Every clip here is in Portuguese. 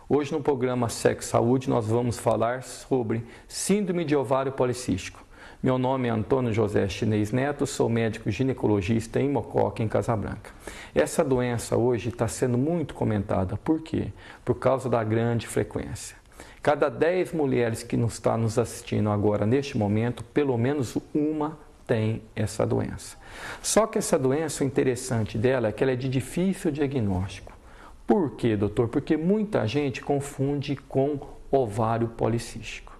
Hoje no programa Sexo Saúde nós vamos falar sobre síndrome de ovário policístico. Meu nome é Antônio José Chinês Neto, sou médico ginecologista em Mococa, em Casabranca. Essa doença hoje está sendo muito comentada. Por quê? Por causa da grande frequência. Cada 10 mulheres que está nos assistindo agora, neste momento, pelo menos uma tem essa doença. Só que essa doença, o interessante dela é que ela é de difícil diagnóstico. Por quê, doutor? Porque muita gente confunde com ovário policístico.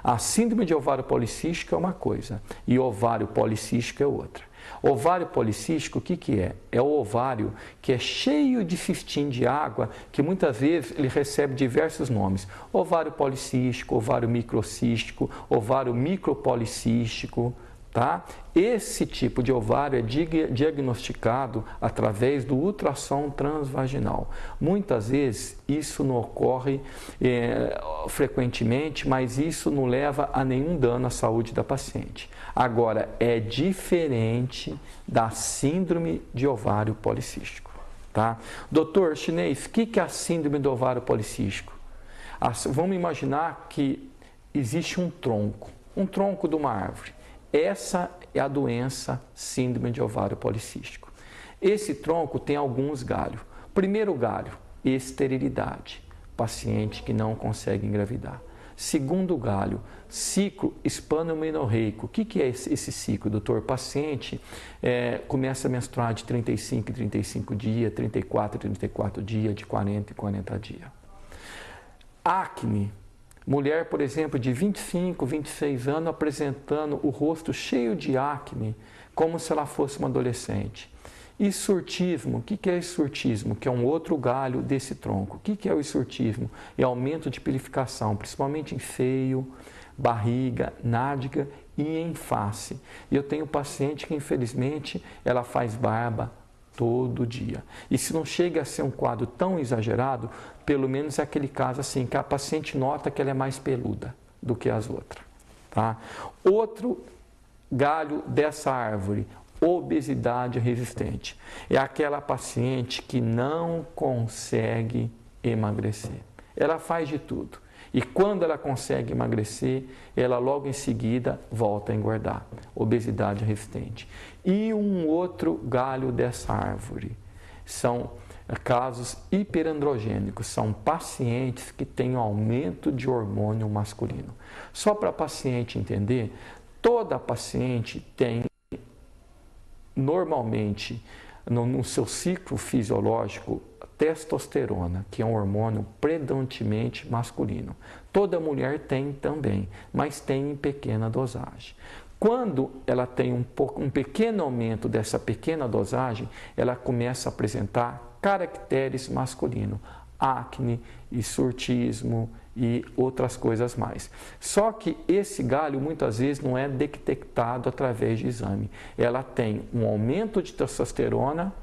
A síndrome de ovário policístico é uma coisa e ovário policístico é outra. Ovário policístico, o que é? É o ovário que é cheio de cistinho de água, que muitas vezes ele recebe diversos nomes. Ovário policístico, ovário microcístico, ovário micropolicístico. Tá? Esse tipo de ovário é diagnosticado através do ultrassom transvaginal. Muitas vezes isso não ocorre frequentemente, mas isso não leva a nenhum dano à saúde da paciente. Agora, é diferente da síndrome de ovário policístico. Tá? Doutor Chinês, o que é a síndrome do ovário policístico? Vamos imaginar que existe um tronco de uma árvore. Essa é a doença síndrome de ovário policístico. Esse tronco tem alguns galhos. Primeiro galho, esterilidade, paciente que não consegue engravidar. Segundo galho, ciclo hispano-menorreico. O que é esse ciclo, doutor? Paciente começa a menstruar de 35 em 35 dias, 34 em 34 dias, de 40 em 40 dias. Acne. Mulher, por exemplo, de 25, 26 anos, apresentando o rosto cheio de acne, como se ela fosse uma adolescente. E surtismo, o que é surtismo? Que é um outro galho desse tronco. O que é o surtismo? É aumento de pilificação, principalmente em seio, barriga, nádega e em face. E eu tenho paciente que, infelizmente, ela faz barba todo dia. E se não chega a ser um quadro tão exagerado, pelo menos é aquele caso assim, que a paciente nota que ela é mais peluda do que as outras. Tá? Outro galho dessa árvore, obesidade resistente. É aquela paciente que não consegue emagrecer. Ela faz de tudo. E quando ela consegue emagrecer, ela logo em seguida volta a engordar. Obesidade resistente. E um outro galho dessa árvore são casos hiperandrogênicos. São pacientes que têm um aumento de hormônio masculino. Só para a paciente entender, toda paciente tem normalmente no seu ciclo fisiológico testosterona, que é um hormônio predominantemente masculino. Toda mulher tem também, mas tem em pequena dosagem. Quando ela tem um pequeno aumento dessa pequena dosagem, ela começa a apresentar caracteres masculinos, acne e surtismo e outras coisas mais. Só que esse galho muitas vezes não é detectado através de exame. Ela tem um aumento de testosterona,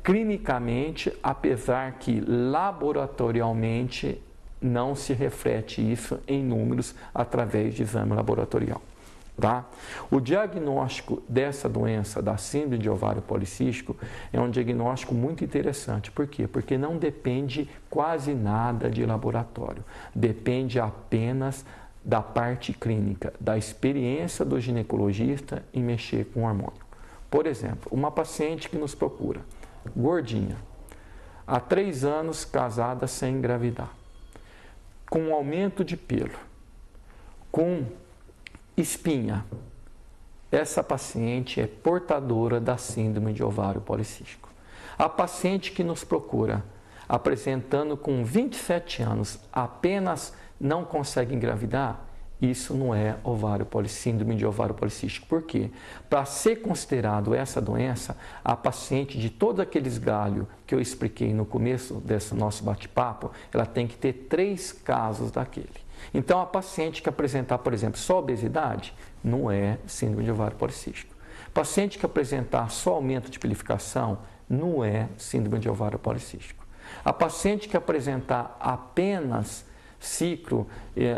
clinicamente, apesar que laboratorialmente não se reflete isso em números através de exame laboratorial. Tá? O diagnóstico dessa doença, da síndrome de ovário policístico, é um diagnóstico muito interessante. Por quê? Porque não depende quase nada de laboratório. Depende apenas da parte clínica, da experiência do ginecologista em mexer com o hormônio. Por exemplo, uma paciente que nos procura, gordinha, há 3 anos casada sem engravidar, com um aumento de pelo, com espinha, essa paciente é portadora da síndrome de ovário policístico. A paciente que nos procura, apresentando com 27 anos, apenas não consegue engravidar, isso não é síndrome de ovário policístico. Por quê? Para ser considerado essa doença, a paciente de todos aqueles galhos que eu expliquei no começo desse nosso bate-papo, ela tem que ter 3 casos daquele. Então, a paciente que apresentar, por exemplo, só obesidade, não é síndrome de ovário policístico. Paciente que apresentar só aumento de pilificação, não é síndrome de ovário policístico. A paciente que apresentar apenas ciclo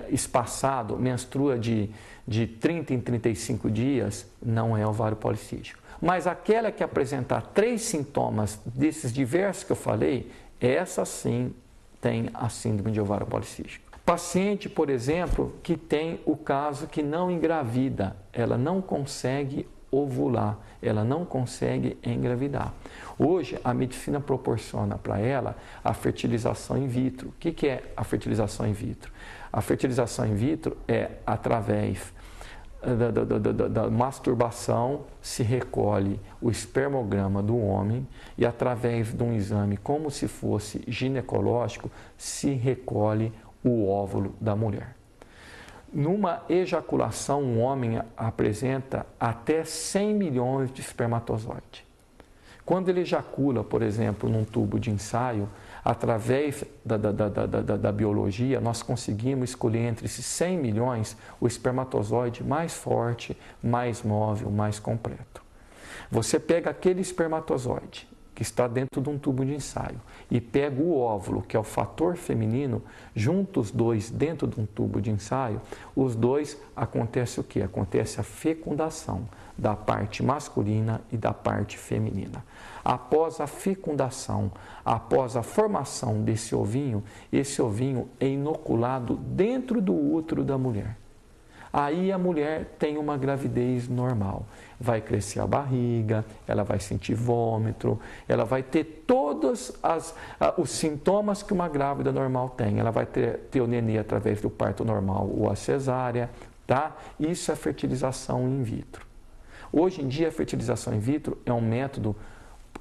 espaçado, menstrua de 30 em 35 dias, não é ovário policístico. Mas aquela que apresentar 3 sintomas desses diversos que eu falei, essa sim tem a síndrome de ovário policístico. Paciente, por exemplo, que tem o caso que não engravida, ela não consegue ovular, ela não consegue engravidar. Hoje, a medicina proporciona para ela a fertilização in vitro. O que é a fertilização in vitro? A fertilização in vitro é através da masturbação, se recolhe o espermograma do homem e através de um exame como se fosse ginecológico, se recolhe o óvulo da mulher. Numa ejaculação, um homem apresenta até 100 milhões de espermatozoides. Quando ele ejacula, por exemplo, num tubo de ensaio, através da biologia, nós conseguimos escolher entre esses 100 milhões o espermatozoide mais forte, mais móvel, mais completo. Você pega aquele espermatozoide que está dentro de um tubo de ensaio e pega o óvulo, que é o fator feminino, junta os dois dentro de um tubo de ensaio, os dois, acontece o quê? Acontece a fecundação da parte masculina e da parte feminina. Após a fecundação, após a formação desse ovinho, esse ovinho é inoculado dentro do útero da mulher. Aí a mulher tem uma gravidez normal. Vai crescer a barriga, ela vai sentir vômito, ela vai ter todos os sintomas que uma grávida normal tem. Ela vai ter o nenê através do parto normal ou a cesárea, tá? Isso é fertilização in vitro. Hoje em dia, a fertilização in vitro é um método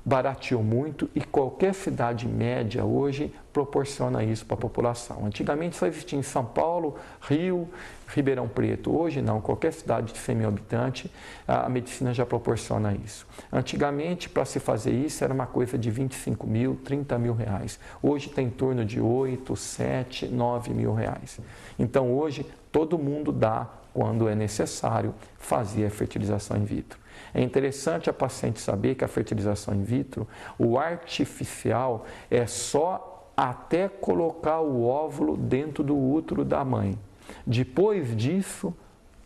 barateou muito e qualquer cidade média hoje proporciona isso para a população. Antigamente só existia em São Paulo, Rio, Ribeirão Preto. Hoje não, qualquer cidade de 100 mil habitantes, a medicina já proporciona isso. Antigamente, para se fazer isso, era uma coisa de 25 mil, 30 mil reais. Hoje tem em torno de 8, 7, 9 mil reais. Então hoje todo mundo dá, quando é necessário, fazer a fertilização in vitro. É interessante a paciente saber que a fertilização in vitro, o artificial é só até colocar o óvulo dentro do útero da mãe. Depois disso,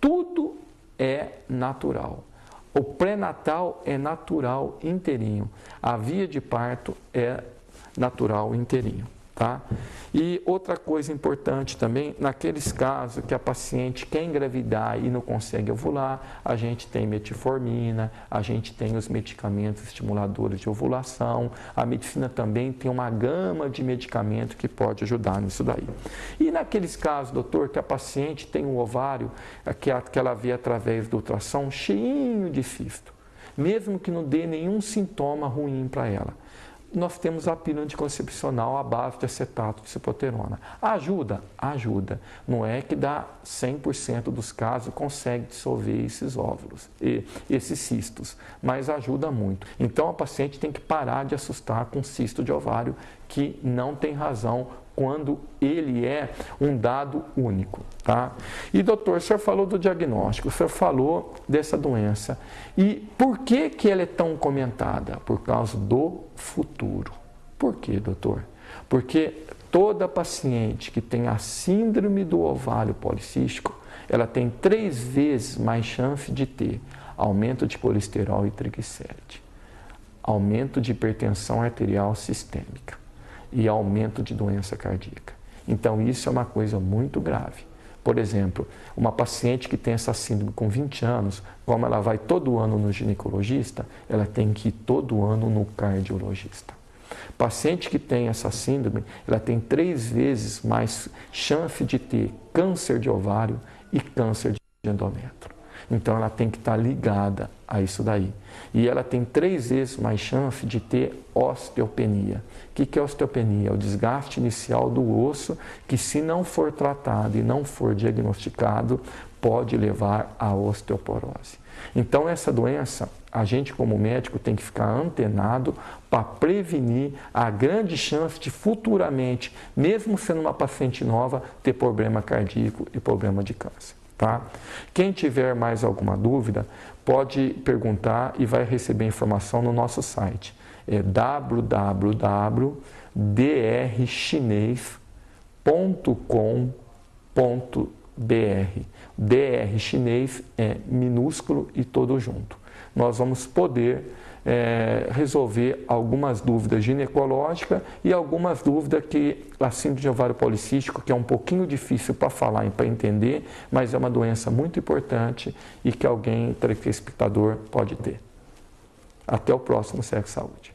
tudo é natural. O pré-natal é natural inteirinho. A via de parto é natural inteirinho. Tá? E outra coisa importante também, naqueles casos que a paciente quer engravidar e não consegue ovular, a gente tem metformina, a gente tem os medicamentos estimuladores de ovulação, a medicina também tem uma gama de medicamentos que pode ajudar nisso daí. E naqueles casos, doutor, que a paciente tem um ovário que ela vê através do ultrassom cheinho de cisto, mesmo que não dê nenhum sintoma ruim para ela, nós temos a pílula anticoncepcional à base de acetato de ciproterona. Ajuda? Ajuda. Não é que dá 100% dos casos consegue dissolver esses óvulos, esses cistos, mas ajuda muito. Então a paciente tem que parar de assustar com cisto de ovário, que não tem razão quando ele é um dado único, tá? E doutor, o senhor falou do diagnóstico, o senhor falou dessa doença. E por que ela é tão comentada? Por causa do futuro. Por quê, doutor? Porque toda paciente que tem a síndrome do ovário policístico, ela tem 3 vezes mais chance de ter aumento de colesterol e triglicéride, aumento de hipertensão arterial sistêmica e aumento de doença cardíaca. Então, isso é uma coisa muito grave. Por exemplo, uma paciente que tem essa síndrome com 20 anos, como ela vai todo ano no ginecologista, ela tem que ir todo ano no cardiologista. Paciente que tem essa síndrome, ela tem 3 vezes mais chance de ter câncer de ovário e câncer de endométrio. Então, ela tem que estar ligada a isso daí. E ela tem 3 vezes mais chance de ter osteopenia. O que é osteopenia? É o desgaste inicial do osso que, se não for tratado e não for diagnosticado, pode levar à osteoporose. Então, essa doença, a gente como médico tem que ficar antenado para prevenir a grande chance de futuramente, mesmo sendo uma paciente nova, ter problema cardíaco e problema de câncer. Tá? Quem tiver mais alguma dúvida, pode perguntar e vai receber informação no nosso site. É www.drchinês.com.br. DR chinês é minúsculo e todo junto. nós vamos poder resolver algumas dúvidas ginecológicas e algumas dúvidas que a síndrome de ovário policístico, que é um pouquinho difícil para falar e para entender, mas é uma doença muito importante e que alguém telespectador pode ter. Até o próximo Sexo Saúde.